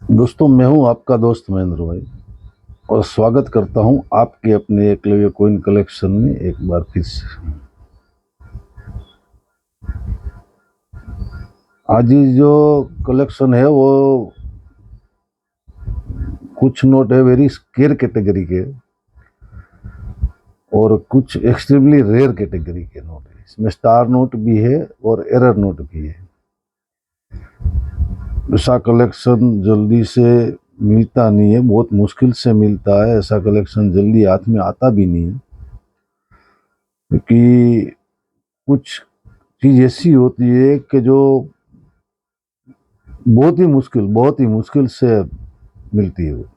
दोस्तों, मैं हूं आपका दोस्त महेंद्र भाई और स्वागत करता हूं आपके अपने एकलव्य कोइन कलेक्शन में एक बार फिर से। आज ही जो कलेक्शन है वो कुछ नोट है वेरी स्केर कैटेगरी के और कुछ एक्सट्रीमली रेयर कैटेगरी के नोट है। इसमें स्टार नोट भी है और एरर नोट भी है। ऐसा कलेक्शन जल्दी से मिलता नहीं है, बहुत मुश्किल से मिलता है। ऐसा कलेक्शन जल्दी हाथ में आता भी नहीं है क्योंकि कुछ चीज ऐसी होती है कि जो बहुत ही मुश्किल से मिलती है। वो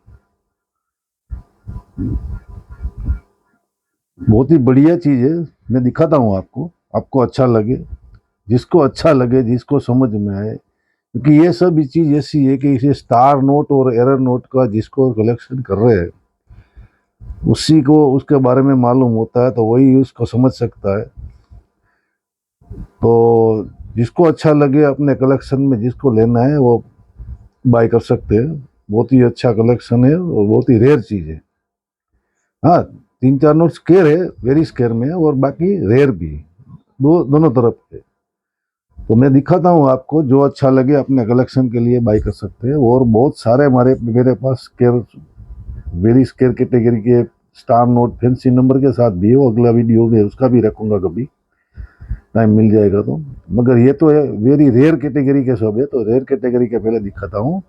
बहुत ही बढ़िया चीज है। मैं दिखाता हूँ आपको, आपको अच्छा लगे, जिसको अच्छा लगे, जिसको समझ में आए, क्योंकि ये सब चीज ऐसी है कि इसे स्टार नोट और एरर नोट का जिसको कलेक्शन कर रहे हैं उसी को उसके बारे में मालूम होता है, तो वही उसको समझ सकता है। तो जिसको अच्छा लगे अपने कलेक्शन में जिसको लेना है वो बाय कर सकते हैं। बहुत ही अच्छा कलेक्शन है और बहुत ही रेयर चीज है। हाँ, तीन चार नोट स्केयर है, वेरी स्केयर में है, और बाकी रेयर भी है। दोनों तरफ है। तो मैं दिखाता हूँ आपको, जो अच्छा लगे अपने कलेक्शन के लिए बाय कर सकते हैं। और बहुत सारे मेरे पास स्केयर, वेरी स्केयर कैटेगरी के स्टार नोट फैंसी नंबर के साथ भी है। वो अगला वीडियो में उसका भी रखूंगा, कभी टाइम मिल जाएगा तो। मगर ये तो है वेरी रेयर कैटेगरी के सब है, तो रेयर कैटेगरी के पहले दिखाता हूँ।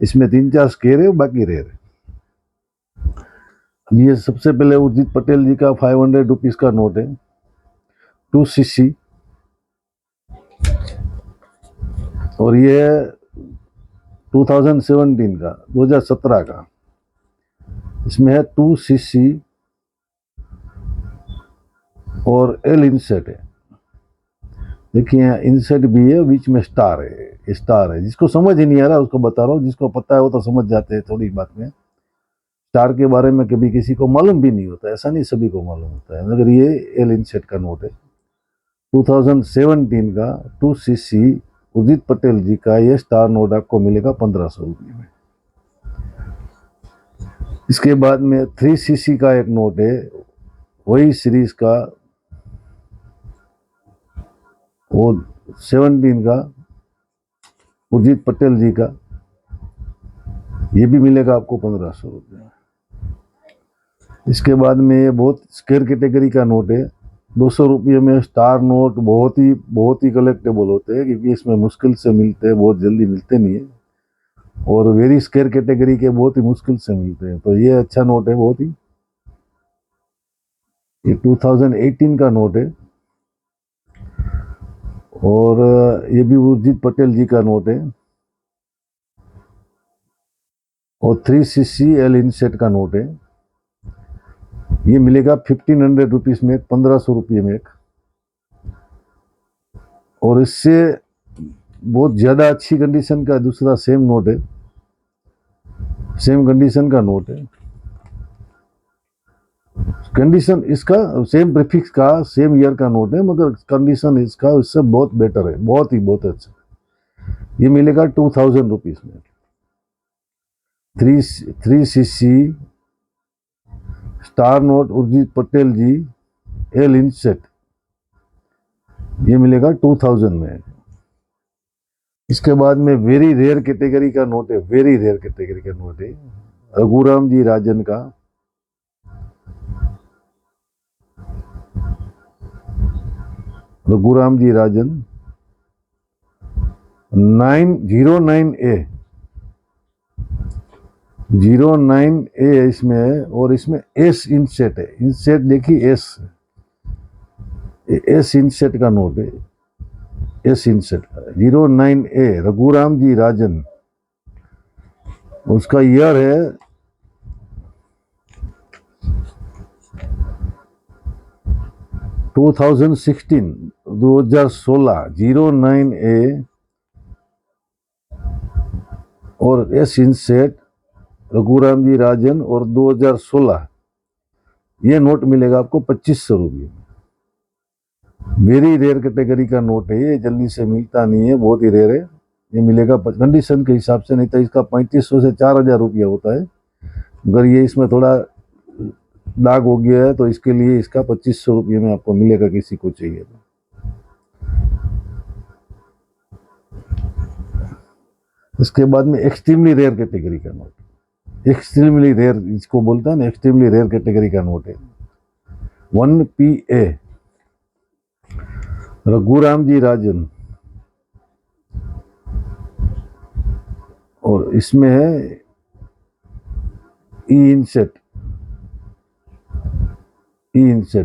इसमें तीन चार स्केयर है, बाकी रेयर है। ये सबसे पहले उर्जित पटेल जी का 500 रुपीज का नोट है, 2cc। और ये 2017 का, 2017 का। इसमें है 2cc और एल इंसेट है। देखिए इंसेट भी है, बीच में स्टार है। स्टार है, जिसको समझ ही नहीं आ रहा उसको बता रहा हूँ, जिसको पता है वो तो समझ जाते हैं थोड़ी बात में। स्टार के बारे में कभी किसी को मालूम भी नहीं होता, ऐसा नहीं, सभी को मालूम होता है। मगर ये एल इंसेट का नोट है, 2017 का, 2cc उदित पटेल जी का। ये स्टार नोट आपको मिलेगा 1500 रुपये में। इसके बाद में 3cc का एक नोट है, वही सीरीज का, वो 17 का, उर्जित पटेल जी का। ये भी मिलेगा आपको 1500 रुपये। इसके बाद में ये बहुत स्केयर कैटेगरी का नोट है, 200 रुपये में। स्टार नोट बहुत ही कलेक्टेबल होते हैं, क्योंकि इसमें मुश्किल से मिलते हैं, बहुत जल्दी मिलते नहीं है। और वेरी स्केयर कैटेगरी के बहुत ही मुश्किल से मिलते हैं, तो ये अच्छा नोट है बहुत ही। ये 2018 का नोट है और ये भी उर्जित पटेल जी का नोट है। और 3cc एल इनसेट का नोट है। ये मिलेगा 1500 रुपीज में, 1500 रुपये में एक। और इससे बहुत ज्यादा अच्छी कंडीशन का दूसरा सेम नोट है, सेम कंडीशन का नोट है। कंडीशन इसका सेम प्रीफिक्स का, सेम ईयर का नोट है, मगर कंडीशन इसका इससे बहुत बेटर है, बहुत अच्छा। ये मिलेगा 2000 रुपीज में। 3cc star note Urjit Patel ji L inset, ये मिलेगा 2000 में। इसके बाद में वेरी रेयर कैटेगरी का नोट है, वेरी रेयर कैटेगरी का नोट है, रघुराम जी राजन का। रघुराम जी राजन 909A, 09A इसमें है। और इसमें एस इंसेट है। इंसेट देखिए, एस इंसेट का नोट है, एस इंसेट का 09A, रघुराम जी राजन। उसका ईयर है 2016, 2016, 09A और एस इंसेट, रघुराम जी राजन और 2016। ये नोट मिलेगा आपको 2500 रुपये। वेरी रेयर कैटेगरी का नोट है, ये जल्दी से मिलता नहीं है, बहुत ही रेयर है। ये मिलेगा कंडीशन के हिसाब से, नहीं तो इसका 3500 से 4000 रुपया होता है। अगर ये इसमें थोड़ा दाग हो गया है तो इसके लिए इसका 2500 रुपये में आपको मिलेगा, किसी को चाहिए तो। इसके बाद में एक्सट्रीमली रेयर कैटेगरी का नोट, एक्सट्रीमली रेयर इसको बोलता है ना, एक्सट्रीमली रेयर कैटेगरी का नोट है 1 PA रघुराम जी राजन, और इसमें है ई इंसेट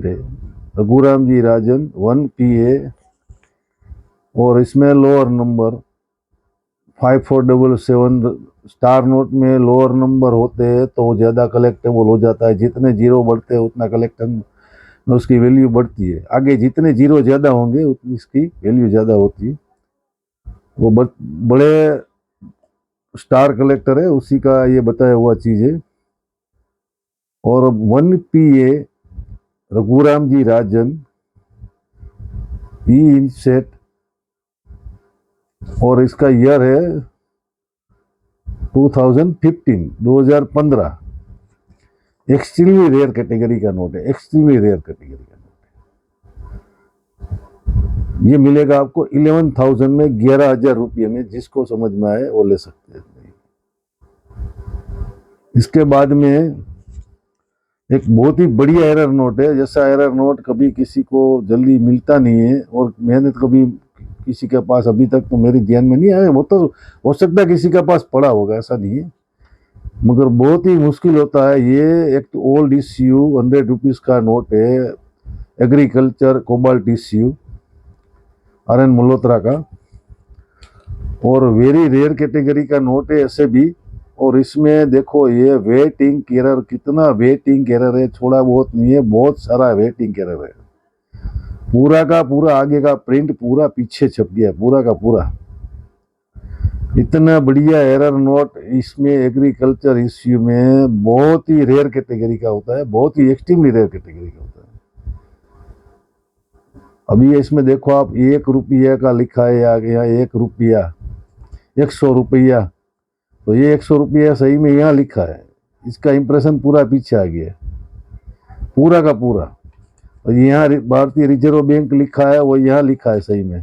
है रघुराम जी राजन 1 PA, और इसमें लोअर नंबर 5477। स्टार नोट में लोअर नंबर होते हैं तो ज़्यादा कलेक्टेबल हो जाता है, जितने जीरो बढ़ते हैं उतना कलेक्टर में उसकी वैल्यू बढ़ती है, आगे जितने जीरो ज़्यादा होंगे उतनी इसकी वैल्यू ज़्यादा होती है। वो बड़े स्टार कलेक्टर है, उसी का ये बताया हुआ चीज़ है। और 1 PA रघुराम जी राजन ई इंसेट, और इसका ईयर है 2015। एक्सट्रीमली रेयर कैटेगरी का नोट है, एक्सट्रीमली रेयर कैटेगरी का नोट। ये मिलेगा आपको 11,000 में, 11,000 रुपये में, जिसको समझ में आए वो ले सकते हैं। इसके बाद में एक बहुत ही बढ़िया एरर नोट है, जैसा एरर नोट कभी किसी को जल्दी मिलता नहीं है, और मैंने कभी किसी के पास अभी तक तो मेरे ध्यान में नहीं आया, वो तो हो सकता है किसी के पास पड़ा होगा, ऐसा नहीं है, मगर बहुत ही मुश्किल होता है। ये एक तो ओल्ड इश्यू 100 रुपीज़ का नोट है, agriculture cobalt issue RN Malhotra का, और वेरी रेयर कैटेगरी का नोट है ऐसे भी। और इसमें देखो ये वेटिंग एरर, कितना वेटिंग एरर है, थोड़ा बहुत नहीं है, बहुत सारा वेटिंग एरर है। पूरा का पूरा आगे का प्रिंट पूरा पीछे छप गया, पूरा का पूरा। इतना बढ़िया एरर नोट इसमें एग्रीकल्चर इश्यू में बहुत ही रेयर कैटेगरी का होता है, बहुत ही एक्सट्रीमली रेयर कैटेगरी का होता है। अभी इसमें देखो आप 1 रुपया का लिखा है आगे, यहाँ 1 रुपया 100 रुपया, तो ये 100 रुपया सही में यहाँ लिखा है, इसका इंप्रेशन पूरा पीछे आ गया पूरा का पूरा। और यहाँ भारतीय रिजर्व बैंक लिखा है, वो यहाँ लिखा है सही में,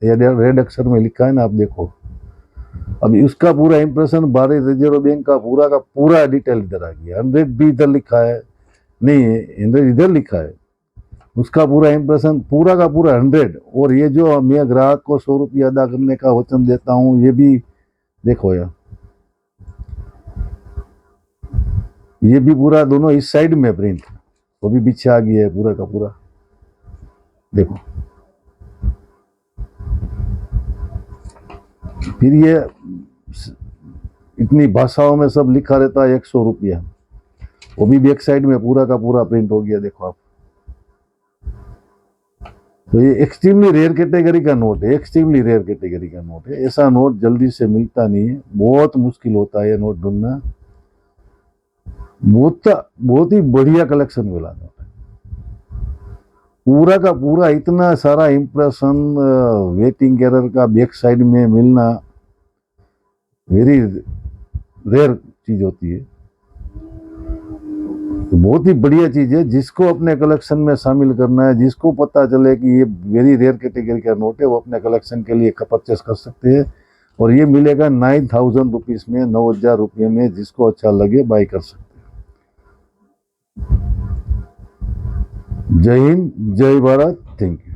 ये रेड अक्षर में लिखा है ना, आप देखो। अभी उसका पूरा इंप्रेशन भारतीय रिजर्व बैंक का पूरा डिटेल इधर आ गया। 100 भी इधर लिखा है, नहीं 100 इधर लिखा है, उसका पूरा इंप्रेशन पूरा का पूरा 100। और ये जो मैं ग्राहक को 100 रुपया अदा करने का वचन देता हूँ, ये भी देखो यार, ये भी पूरा दोनों इस साइड में प्रिंट, वो भी पीछे आ गया है पूरा का पूरा, देखो। फिर ये इतनी भाषाओं में सब लिखा रहता है 100 रुपया, वो भी बैक साइड में पूरा का पूरा प्रिंट हो गया, देखो आप। तो ये एक्सट्रीमली रेयर कैटेगरी का नोट है, एक्सट्रीमली रेयर कैटेगरी का नोट है। ऐसा नोट जल्दी से मिलता नहीं है, बहुत मुश्किल होता है ये नोट ढूंढना। बहुत ही बढ़िया कलेक्शन मिला नोट है, पूरा का पूरा इतना सारा इंप्रेशन वेटिंग एरर का बैक साइड में मिलना वेरी रेयर चीज होती है। तो बहुत ही बढ़िया चीज है, जिसको अपने कलेक्शन में शामिल करना है, जिसको पता चले कि ये वेरी रेयर कैटेगरी का नोट है, वो अपने कलेक्शन के लिए परचेस कर सकते हैं। और ये मिलेगा 9,000 रुपीज में, 9,000 रुपये में, जिसको अच्छा लगे बाय कर सकते हैं। जय हिंद, जय भारत, थैंक यू।